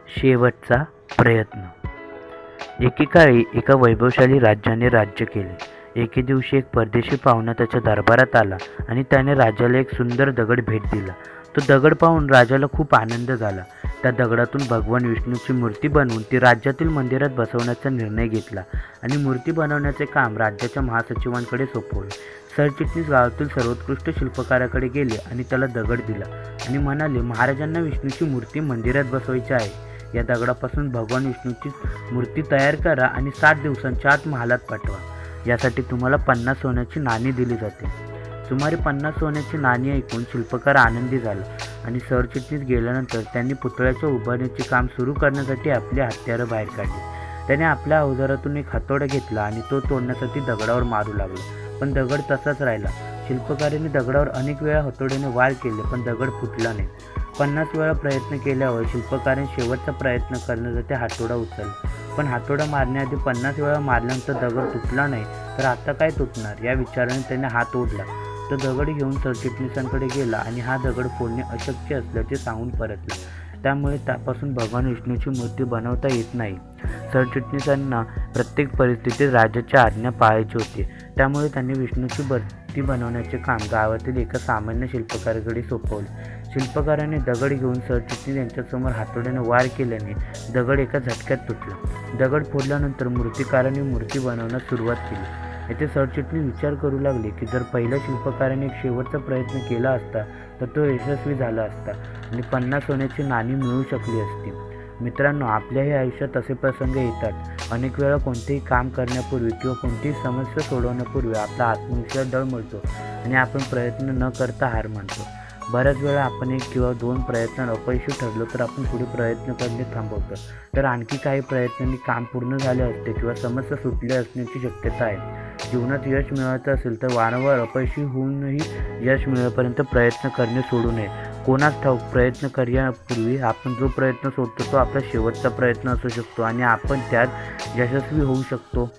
शेवटचा प्रयत्न. एकेकाळी एका वैभवशाली राजाने राज्य केले. एके दिवशी एक परदेशी पाहुणा त्याच्या दरबारात आला आणि त्याने राजाला एक सुंदर दगड भेट दिला. तो दगड पाहून राजाला खूप आनंद झाला. त्या दगडातून भगवान विष्णूची मूर्ती बनवून ती राज्यातील मंदिरात बसवण्याचा निर्णय घेतला आणि मूर्ती बनवण्याचे काम राज्याच्या महासचिवांकडे सोपवले. सरचिटणीस गावातील सर्वोत्कृष्ट शिल्पकाराकडे गेले आणि त्याला दगड दिला आणि म्हणाले, महाराजांना विष्णूची मूर्ती मंदिरात बसवायची आहे. या दगडापासून भगवान विष्णूची मूर्ती तयार करा आणि 7 दिवसांच्या आत महालात पाठवा. यासाठी तुम्हाला 50 सोन्याची नाणी दिली जाते. सुमारे 50 सोन्याची नाणी ऐकून शिल्पकार आनंदी झाला आणि सरचिटणीस गेल्यानंतर त्यांनी पुतळ्याच्या उभारणीचे काम सुरू करण्यासाठी आपली हत्यारं बाहेर काढली. त्याने आपल्या अवजारातून एक हातोडा घेतला आणि तो तोडण्यासाठी दगडावर मारू लागला, पण दगड तसाच राहिला. शिल्पकाराने दगडावर अनेक वेळा हातोड्याने वार केले, पण दगड फुटला नाही. 50 वेळा प्रयत्न केल्यावर शिल्पकाराने शेवटचा प्रयत्न करण्यासाठी हातोडा उचलला, पण हातोडा मारण्याआधी 50 वेळा मारल्यानंतर दगड तुटला नाही, तर आता काय तुटणार या विचाराने त्याने हात ओढला. तो दगड घेऊन सरचिटणीसांकडे गेला आणि हा दगड फोडणे अशक्य असल्याचे सांगून परतला. त्यामुळे त्यापासून भगवान विष्णूची मूर्ती बनवता येत नाही. सरचिटणीसांना प्रत्येक परिस्थितीत राजाची आज्ञा पाळायची होती. त्यामुळे त्यांनी विष्णूची मूर्ती बनवण्याचे काम गावातील एका सामान्य शिल्पकाराकडे सोपवले. शिल्पकाराने दगड घेऊन सरचिटणीस यांच्यासमोर हातोड्याने वार केल्याने दगड एका झटक्यात तुटला. दगड फोडल्यानंतर मूर्तिकाराने मूर्ती बनवण्यास सुरुवात केली. येथे सरचिटणीस विचार करू लागले की जर पहिल्या शिल्पकाराने एक शेवटचा प्रयत्न केला असता तर तो यशस्वी झाला असता आणि 50 सोन्याची नाणी मिळू शकली असती. मित्रांनो, आपल्याही आयुष्यात असे प्रसंग येतात. अनेक वेळा कोणतेही काम करण्यापूर्वी किंवा कोणतीही समस्या सोडवण्यापूर्वी आपला आत्मविश्वास डळमळतो आणि आपण प्रयत्न न करता हार मानतो. बऱ्याच वेळा आपण 1 किंवा 2 प्रयत्नात अपयशी ठरलो तर आपण पुढे प्रयत्न करणे थांबवतो. तर आणखी काही प्रयत्नांनी काम पूर्ण झाले असते किंवा समस्या सुटली असण्याची शक्यता आहे. जीवनात यश मिळवायचं असेल तर वारंवार अपयशी होऊनही यश मिळेपर्यंत प्रयत्न करणे सोडू नये. कोणास ठाऊक, प्रयत्न करण्यापूर्वी आपण जो प्रयत्न सोडतो तो आपला शेवटचा प्रयत्न असू शकतो आणि आपण त्यात यशस्वी होऊ शकतो.